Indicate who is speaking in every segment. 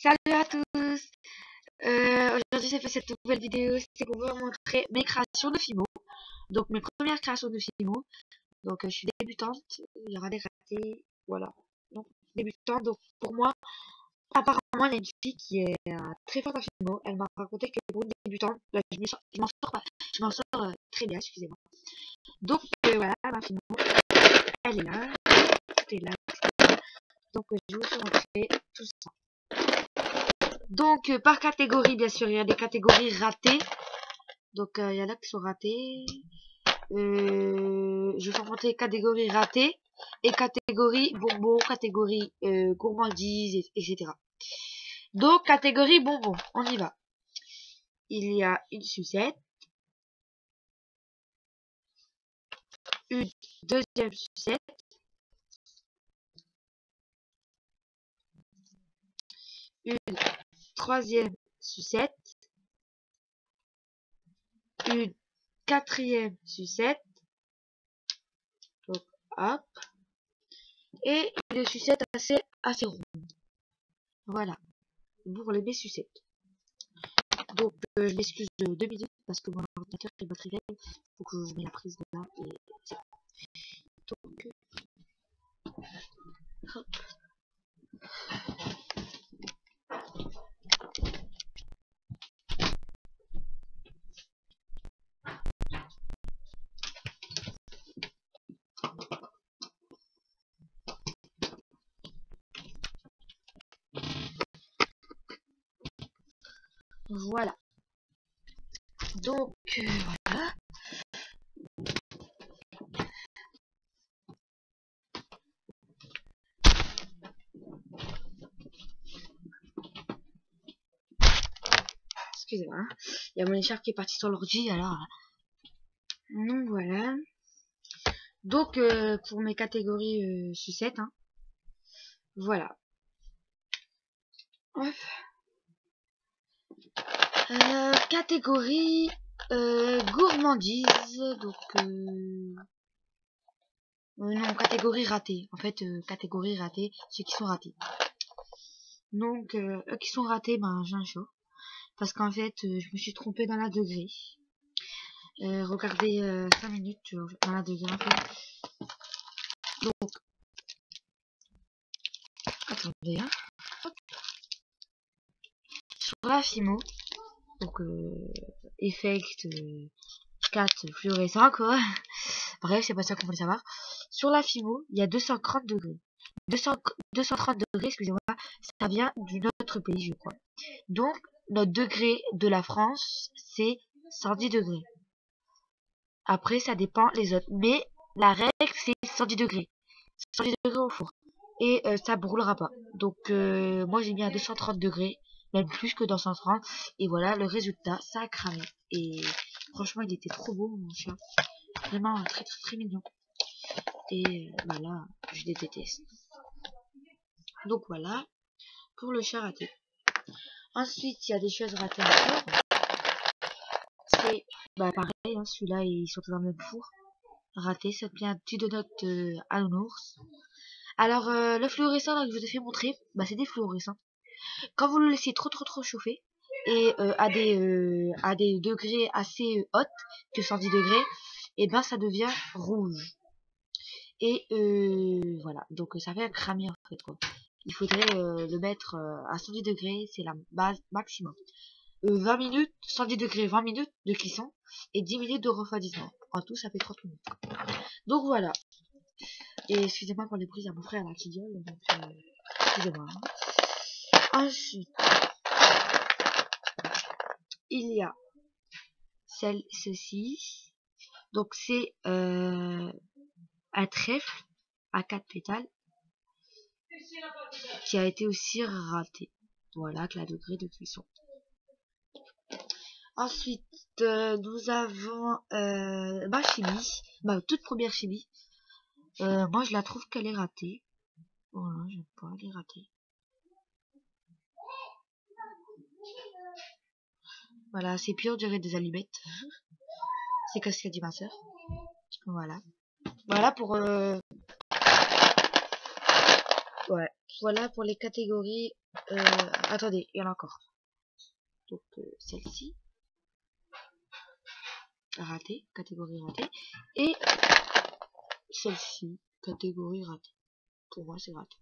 Speaker 1: Salut à tous. Aujourd'hui j'ai fait cette nouvelle vidéo, c'est pour vous montrer mes créations de Fimo. Donc mes premières créations de Fimo. Donc je suis débutante, il y aura des ratés, voilà. Donc débutante, donc pour moi, apparemment il y a une fille qui est très forte en Fimo. Elle m'a raconté que pour une débutante, là, je m'en sors pas, je m'en sors très bien, excusez-moi. Donc voilà, ma Fimo, elle est là, tout est là, etc. Donc je vais vous montrer tout ça. Donc, par catégorie, bien sûr, il y a des catégories ratées. Donc, il y en a qui sont ratées. Je vais vous montrer catégorie ratée et catégorie bonbon, catégorie gourmandise, etc. Donc, catégorie bonbon, on y va. Il y a une sucette, une deuxième sucette, une troisième sucette, une quatrième sucette, donc hop, et une sucette assez ronde. Voilà, pour les sucettes. Donc je m'excuse de 2 minutes parce que mon ordinateur est batterie faible. Faut que je mette la prise de là et c'est bon. Donc hop. Voilà. Donc voilà. Excusez-moi. Hein. Il y a mon écharpe qui est partie sur l'ordi alors. Donc voilà. Donc pour mes catégories sucettes, hein. Voilà. Hop. Catégorie gourmandise. Donc non, catégorie ratée. En fait, catégorie ratée, ceux qui sont ratés. Donc, eux qui sont ratés, ben, j'ai un chaud. Parce qu'en fait, je me suis trompée dans la degré. Regardez 5 minutes dans la degré, en fait. Donc, attendez, hein. Sur la Fimo, donc, effect 4 fluorescent, quoi. Bref, c'est pas ça qu'on voulait savoir. Sur la Fimo, il y a 230 degrés. 230 degrés, excusez-moi, ça vient du notre pays, je crois. Donc, notre degré de la France, c'est 110 degrés. Après, ça dépend les autres. Mais la règle, c'est 110 degrés. 110 degrés au four. Et ça brûlera pas. Donc, moi, j'ai mis à 230 degrés. Même plus que dans 130. Et voilà, le résultat, ça a cramé. Et franchement, il était trop beau, mon chat. Vraiment très, très, très mignon. Et voilà, je les déteste. Donc voilà, pour le chat raté. Ensuite, il y a des choses ratées encore. C'est bah, pareil, hein, celui-là, ils sont dans le même four. Raté, ça devient un petit donut à nounours. Alors, le fluorescent là, que je vous ai fait montrer, bah, c'est des fluorescents. Quand vous le laissez trop chauffer, et à des degrés assez hauts, que 110 degrés, et ben ça devient rouge. Et voilà, donc ça fait un cramer en fait, quoi. Il faudrait le mettre à 110 degrés, c'est la base maximum. 20 minutes, 110 degrés, 20 minutes de cuisson et 10 minutes de refroidissement. En tout, ça fait 30 minutes. Donc voilà. Et excusez-moi pour les bruits, il y a mon frère là qui gueule, donc excusez-moi. Ensuite, il y a ceci. Donc c'est un trèfle à 4 pétales qui a été aussi raté. Voilà, avec la degré de cuisson. Ensuite, nous avons ma chimie, ma toute première chimie. Moi, je la trouve qu'elle est ratée. Voilà, j'aime pas, elle est ratée. Voilà, c'est pire, on dirait des allumettes. C'est que ce qu'a dit ma soeur. Voilà. Voilà pour ouais, voilà pour les catégories. Attendez, il y en a encore. Donc celle-ci, ratée, catégorie ratée. Et celle-ci, catégorie ratée. Pour moi, c'est raté.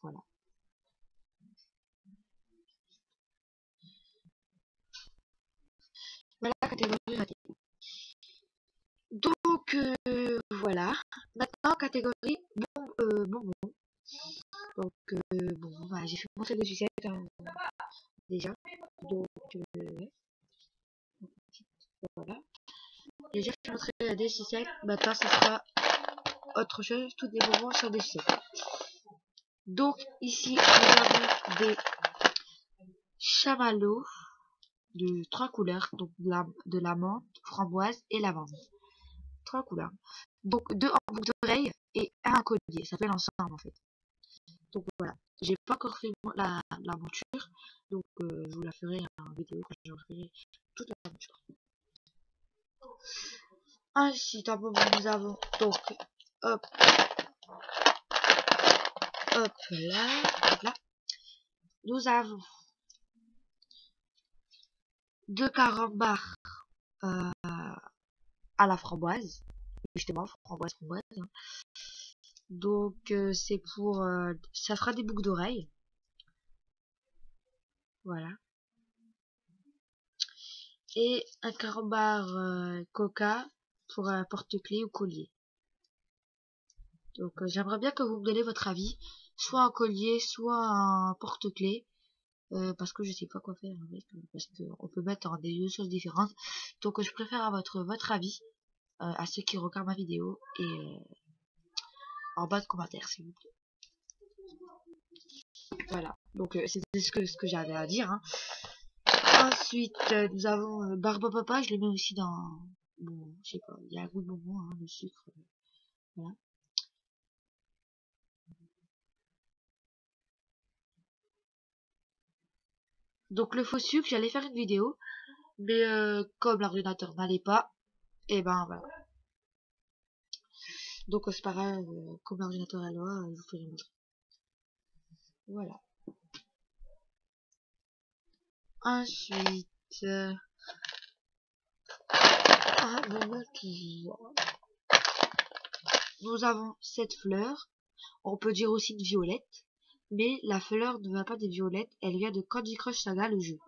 Speaker 1: Voilà. Voilà, catégorie ratée. Donc, voilà. Maintenant, catégorie bonbons. Donc, bon, bah, j'ai fait mon seul de sucette déjà. Donc, voilà. Déjà, je suis montré des sucettes. Maintenant, ce sera autre chose. Tous des bonbons sur des sucettes. Donc, ici, nous avons des chamallows de 3 couleurs. Donc, de la menthe, framboise et lavande. 3 couleurs. Donc, 2 en boucle d'oreille et un en collier. Ça fait l'ensemble, en fait. Donc, voilà. J'ai pas encore fait la monture. Donc, je vous la ferai en vidéo quand je ferai toute la monture. Ensuite, en bonbon, nous avons donc, hop, hop là. Nous avons 2 carambars à la framboise. Justement, framboise. Hein. Donc, c'est pour... ça fera des boucles d'oreilles. Voilà. Et un carambar coca pour un porte-clés ou collier. Donc, j'aimerais bien que vous me donniez votre avis. Soit un collier, soit un porte-clés. Parce que je sais pas quoi faire avec. Parce qu'on peut mettre en des choses différentes. Donc, je préfère à votre avis. À ceux qui regardent ma vidéo. Et en bas de commentaires, s'il vous plaît. Voilà. Donc, c'était ce que j'avais à dire. Hein. Ensuite, nous avons Barbe Papa. Je le mets aussi dans... Bon, je sais pas. Il y a un goût de bonbon, hein, le sucre. Voilà. Donc, le faux sucre, j'allais faire une vidéo. Mais comme l'ordinateur n'allait pas, et ben voilà. Donc, c'est pas grave. Comme l'ordinateur est là, je vous ferai montrer. Voilà. Ensuite... nous avons cette fleur. On peut dire aussi une violette. Mais la fleur ne vient pas des violettes. Elle vient de Candy Crush Saga, le jeu.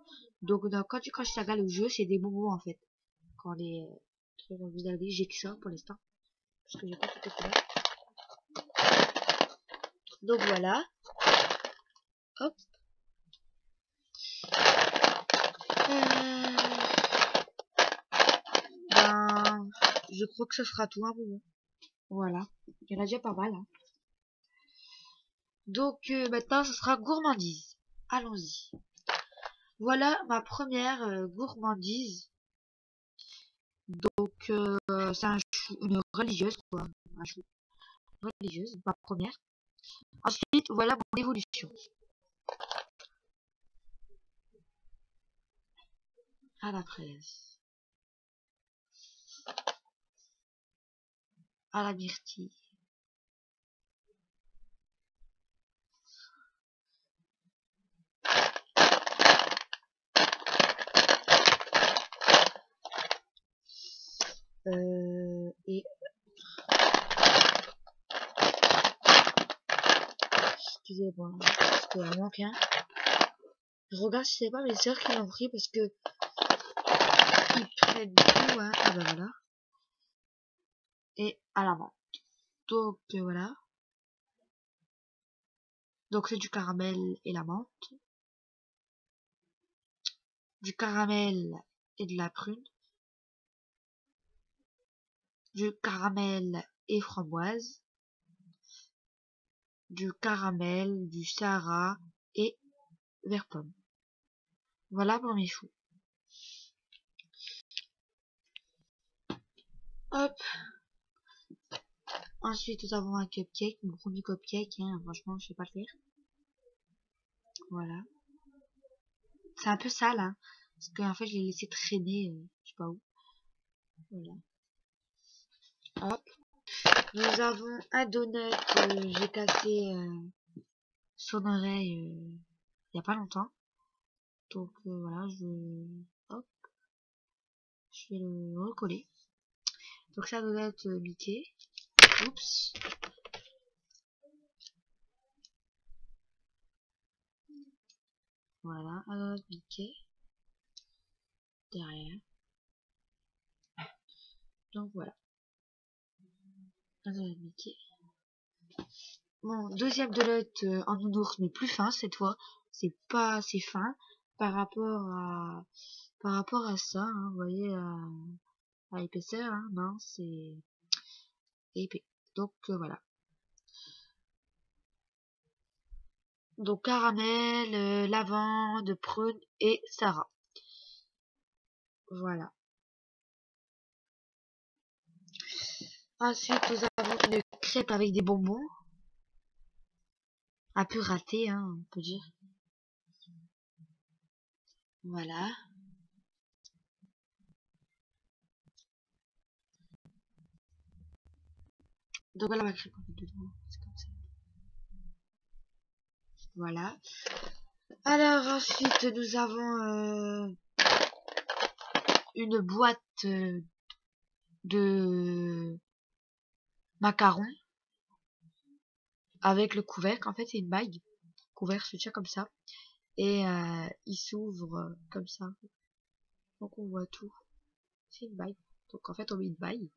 Speaker 1: Donc dans Candy Crush Saga, le jeu, c'est des bonbons en fait. Quand les... j'ai que ça pour l'instant. Parce que j'ai pas tout fait. Donc voilà. Hop. Ben, je crois que ce sera tout un bonbon. Voilà. Il y en a déjà pas mal. Hein. Donc maintenant, ce sera gourmandise. Allons-y. Voilà ma première gourmandise. Donc c'est une religieuse quoi. Un chou. Religieuse, ma première. Ensuite, voilà mon évolution. À la fraise. À la myrtille. Et excusez-moi, parce qu'il y en manque un. Je regarde si c'est pas mes soeurs qui l'ont pris parce que ils prennent tout, hein. Et ben voilà. Et à la menthe. Donc voilà. Donc c'est du caramel et la menthe. Du caramel et de la prune. Du caramel et framboise. Du caramel, du Sahara et vert pomme. Voilà pour mes choux. Hop. Ensuite, nous avons un cupcake, mon premier cupcake, hein, franchement, je sais pas le faire. Voilà. C'est un peu sale, hein, parce qu'en fait, je l'ai laissé traîner, je sais pas où. Voilà. Hop. Nous avons un donut que j'ai cassé son oreille il y a pas longtemps. Donc voilà, hop, je vais le recoller. Donc ça doit être Mickey. Oups. Voilà, ça doit être Mickey. Derrière. Donc voilà, ça doit être Mickey. Mon deuxième Delotte en nounours, mais plus fin cette fois. C'est pas assez fin par rapport à ça, hein, vous voyez, à l'épaisseur, hein, non, c'est épais. Donc voilà. Donc caramel, lavande, prune et Sarah. Voilà. Ensuite, nous avons une crêpe avec des bonbons. Un peu raté, hein, on peut dire. Voilà. Donc voilà ma crêpe en fait dedans. C'est comme ça. Voilà. Alors ensuite, nous avons une boîte de macarons avec le couvercle. En fait, c'est une bague. Le couvercle se tient comme ça. Et il s'ouvre comme ça. Donc on voit tout. C'est une bague. Donc en fait, on met une bague.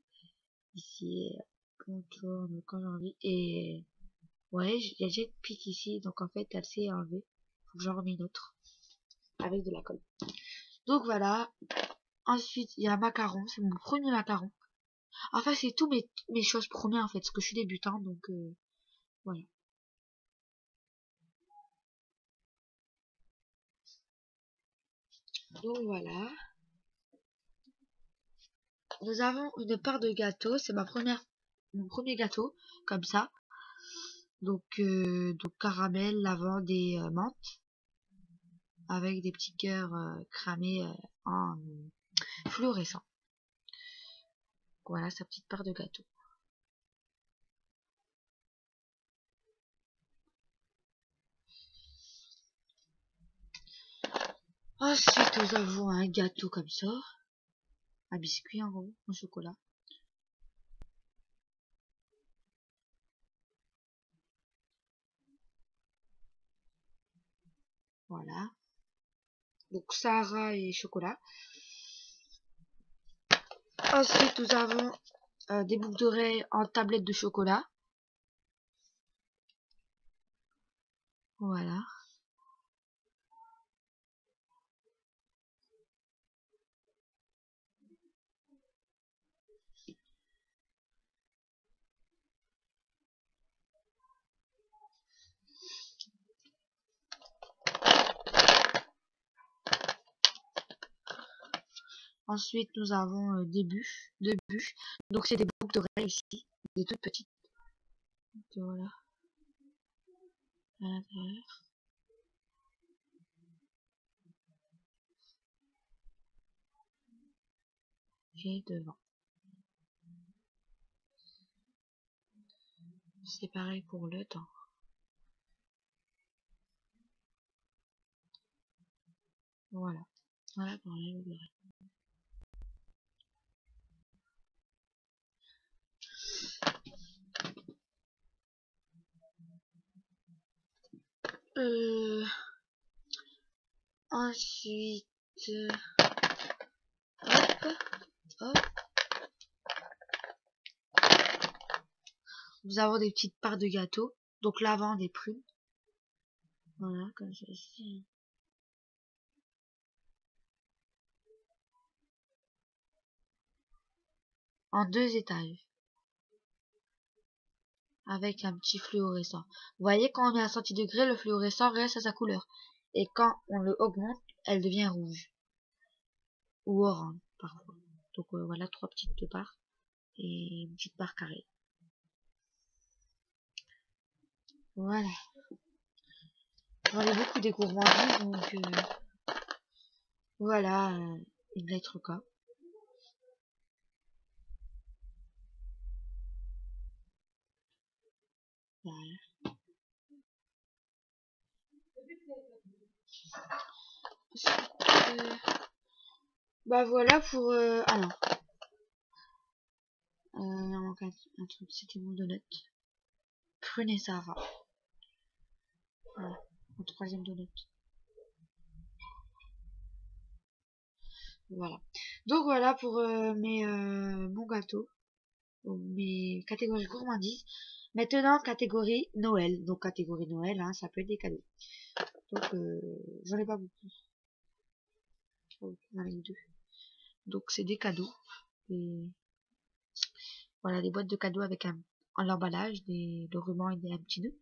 Speaker 1: Ici, on tourne quand j'ai envie. Et ouais, il y a déjà une pique ici. Donc en fait, elle s'est enlevée. Faut que j'en remets une autre. Avec de la colle. Donc voilà. Ensuite, il y a un macaron. C'est mon premier macaron. Enfin, c'est tous mes choses premières en fait. Parce que je suis débutant. Donc voilà. Donc voilà. Nous avons une part de gâteau. C'est mon premier gâteau. Comme ça. Donc caramel, lavande et menthe. Avec des petits cœurs cramés en fluorescent. Voilà sa petite part de gâteau. Ensuite, nous avons un gâteau comme ça. Un biscuit en gros, en chocolat. Voilà. Donc Sahara et chocolat. Ensuite, nous avons des boucles d'oreilles en tablette de chocolat. Voilà. Ensuite, nous avons deux bûches. Donc, c'est des boucles d'oreilles ici, des toutes petites. Donc, voilà, à l'intérieur. Et devant. C'est pareil pour le temps. Voilà. Voilà pour les boucles d'oreilles. Ensuite, hop, hop. Nous avons des petites parts de gâteau. Donc, lavande et prune. Voilà, comme ceci. En deux étages. Avec un petit fluorescent. Vous voyez, quand on met à 100 degrés, le fluorescent reste à sa couleur. Et quand on le augmente, elle devient rouge. Ou orange, parfois. Donc voilà, trois petites parts. Et une petite part carrée. Voilà. J'en ai beaucoup des gourmandises, donc voilà, une lettre K. Voilà. Bah voilà pour alors il en manque un truc, c'était mon donut. Prune et ça va. Voilà, mon troisième donut. Voilà. Donc voilà pour mon gâteau, mes catégories gourmandises. Maintenant catégorie Noël. Donc catégorie Noël, hein, ça peut être des cadeaux. Donc j'en ai pas beaucoup. J'en ai deux. Donc c'est des cadeaux. Et voilà, des boîtes de cadeaux avec en emballage, le ruban et un petit nœud.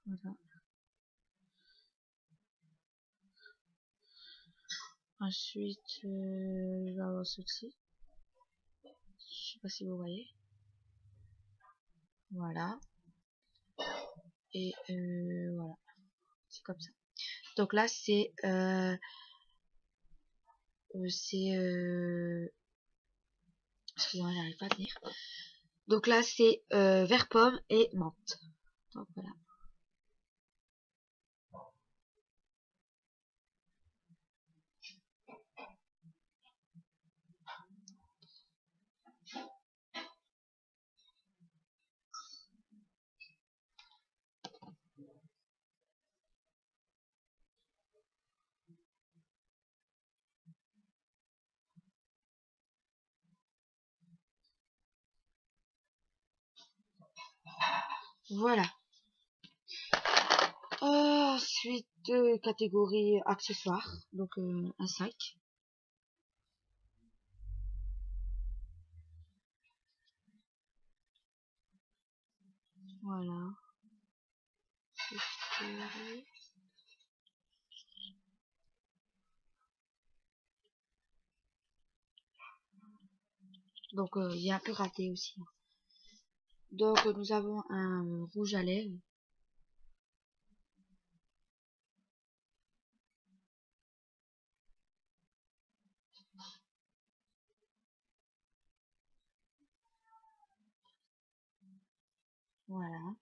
Speaker 1: Voilà. Ensuite, je vais avoir ceci. Je sais pas si vous voyez. Voilà. Et voilà. C'est comme ça. Donc là, c'est excusez-moi, j'arrive pas à tenir. Donc là, c'est vert pomme et menthe. Donc voilà. Voilà. Ensuite, catégorie accessoires. Donc un sac. Voilà. Donc il est un peu raté aussi. Donc nous avons un rouge à lèvres. Voilà.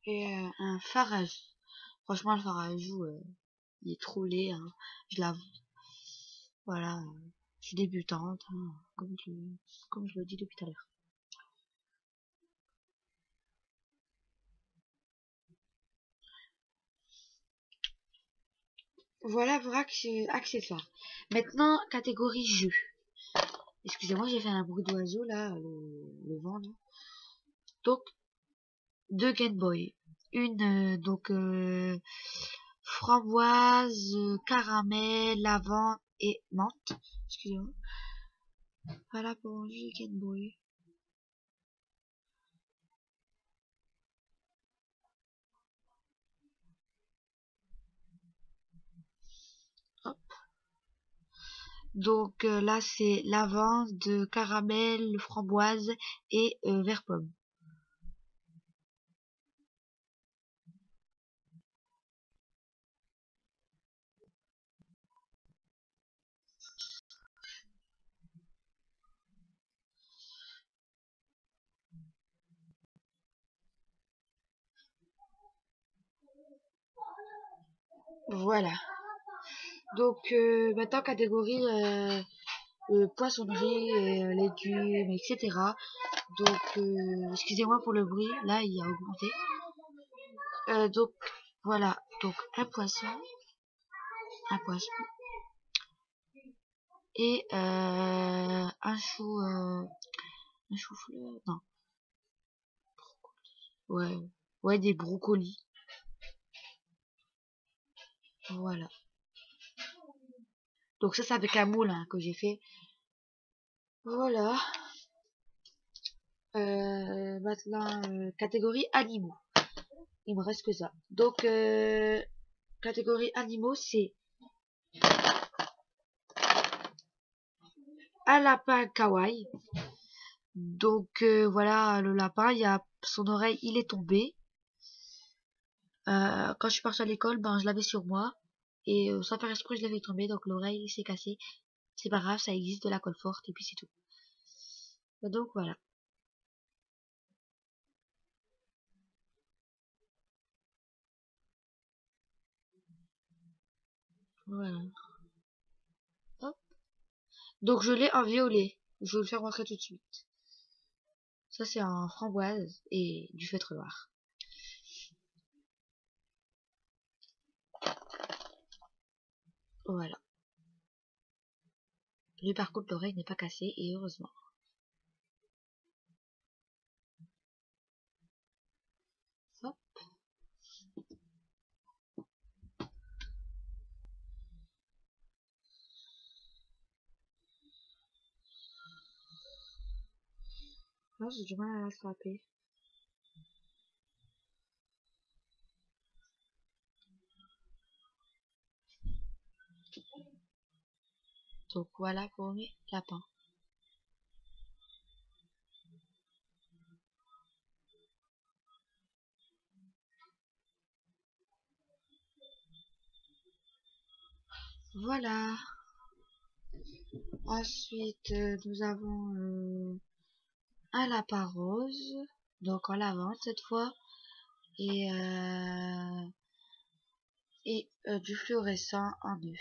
Speaker 1: Et un fard à joues. Franchement, le fard à joues, il est trop laid. Hein. Je l'avoue. Voilà. Je suis débutante, hein, comme je le dis depuis tout à l'heure. Voilà pour accessoires. Maintenant, catégorie jeux. Excusez-moi, j'ai fait un bruit d'oiseau là, le vent. Là. Donc, deux Game Boy. Une framboise, caramel, lavande et menthe. Excusez-moi. Voilà pour un jeu Game Boy. Hop. Donc là c'est lavande, caramel, framboise et vert pomme. Voilà. Donc maintenant catégorie poissonnerie, légumes, etc. Donc excusez-moi pour le bruit, là il a augmenté. Donc voilà, donc un poisson et un chou-fleur, non, ouais, ouais des brocolis. Voilà. Donc ça c'est avec un moule hein, que j'ai fait. Voilà. Maintenant catégorie animaux. Il me reste que ça. Donc catégorie animaux c'est un lapin kawaii. Donc voilà le lapin, il y a son oreille, il est tombé. Quand je suis partie à l'école, ben je l'avais sur moi. Et sans faire exprès, je l'avais tombé, donc l'oreille s'est cassée. C'est pas grave, ça existe, de la colle forte, et puis c'est tout. Donc voilà. Voilà. Hop. Donc je l'ai en violet. Je vais le faire montrer tout de suite. Ça c'est un framboise et du feutre noir. Voilà. Lui par contre l'oreille n'est pas cassée et heureusement. Hop. Ah, j'ai du mal à l'attraper. Donc voilà pour mes lapins. Voilà. Ensuite, nous avons un lapin rose. Donc en lavande cette fois. Et, du fluorescent en œuf.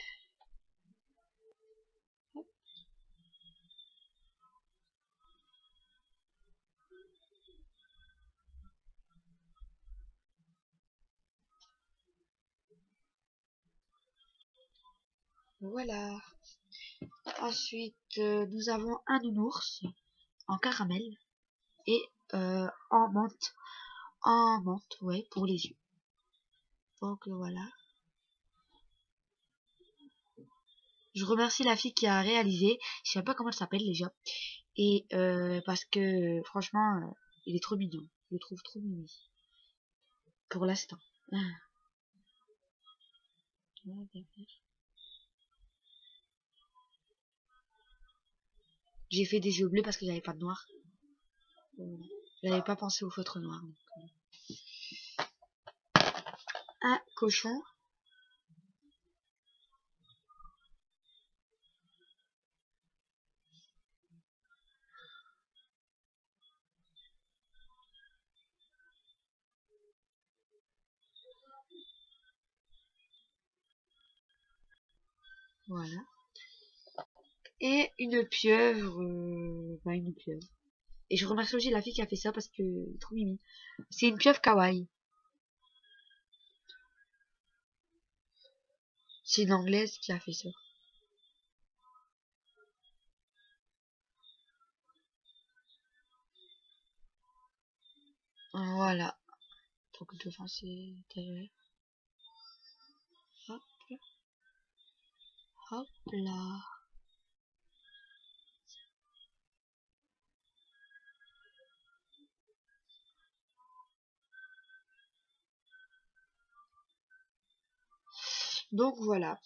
Speaker 1: Voilà. Ensuite, nous avons un nounours en caramel et en menthe. En menthe, ouais, pour les yeux. Donc voilà. Je remercie la fille qui a réalisé. Je sais pas comment elle s'appelle déjà. Et parce que franchement, il est trop mignon. Je le trouve trop mignon. Pour l'instant. J'ai fait des yeux bleus parce que j'avais pas de noir. J'avais pas pensé au feutre noir. Donc, un cochon. Voilà. Et une pieuvre. Une pieuvre. Et je remercie aussi la fille qui a fait ça parce que trop mimi. C'est une pieuvre kawaii. C'est une anglaise qui a fait ça. Voilà. Donc devant c'est derrière. Hop, hop là. Donc voilà.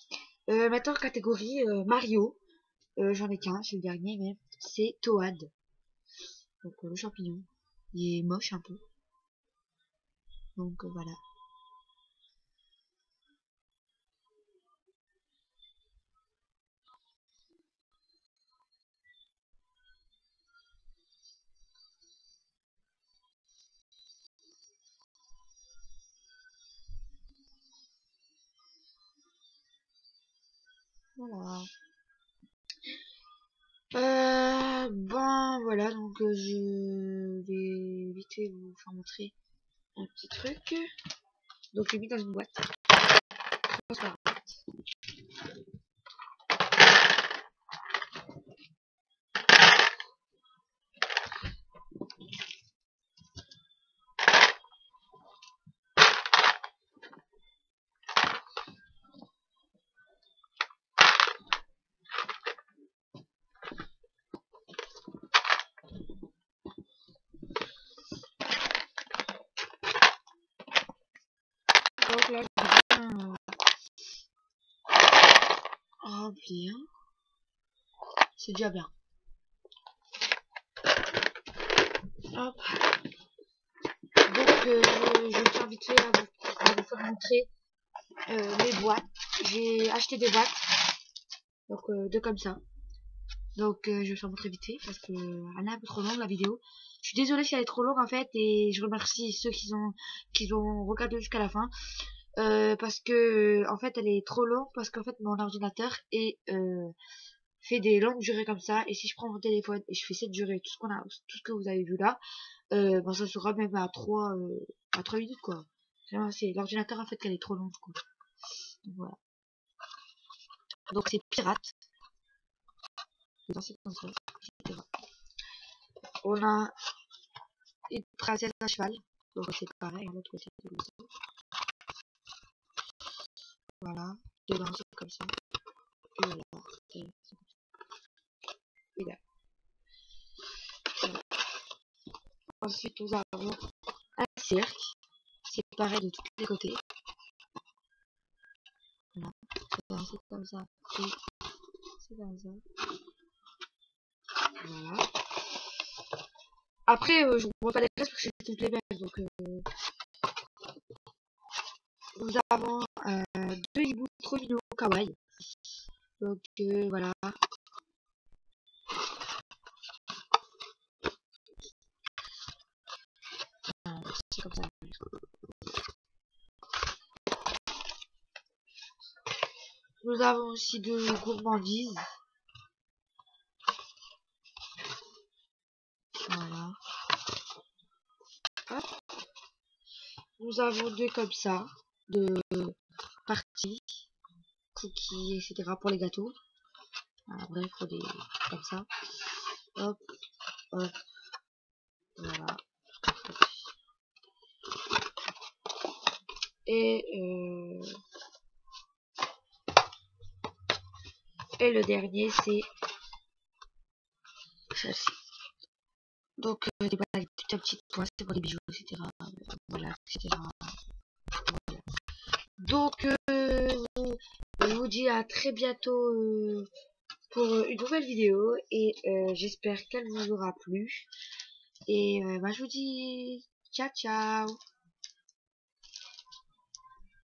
Speaker 1: Maintenant catégorie Mario. J'en ai qu'un, c'est le dernier, mais c'est Toad. Donc le champignon. Il est moche un peu. Donc voilà. Voilà. Bon voilà, donc je vais vite fait vous faire montrer un petit truc. Donc je l'ai mis dans une boîte. Donc là, je vais bien remplir. C'est déjà bien. Hop. je tiens vite fait à vous faire montrer mes boîtes. J'ai acheté des boîtes, donc deux comme ça. Donc je vais vous montrer vite fait parce que elle est un peu trop longue la vidéo. Je suis désolée si elle est trop longue en fait, et je remercie ceux qui ont regardé jusqu'à la fin. Parce que en fait elle est trop longue, parce qu'en fait mon ordinateur fait des longues durées comme ça, et si je prends mon téléphone et je fais cette durée, tout ce que vous avez vu là, ben ça sera même à 3 minutes quoi. Vraiment, c'est l'ordinateur en fait qu'elle est trop longue quoi. Donc voilà. Donc c'est pirate. Dans cette console, etc. On a une princesse à cheval, donc c'est pareil, à l'autre côté de l'autre. Voilà, dedans c'est comme ça. Et voilà, c'est comme ça. Et là. Voilà. Ensuite nous avons un cirque, c'est pareil de tous les côtés. Voilà, c'est comme ça, et c'est comme ça. Voilà. Après, je vous vois pas les restes parce que c'est toutes les mêmes, donc nous avons deux hiboux trop mignons kawaii. Donc voilà. C'est comme ça. Nous avons aussi deux gourmandises. Voilà. Hop. Nous avons deux comme ça, de parties, cookies, etc. pour les gâteaux. Voilà, bref, pour des comme ça. Hop, hop, voilà. Et le dernier, c'est celle-ci. Donc des boîtes avec tout un petit point, c'est pour les bijoux, etc. Voilà, etc. Voilà. Donc je vous dis à très bientôt pour une nouvelle vidéo, et j'espère qu'elle vous aura plu. Et bah, je vous dis ciao ciao.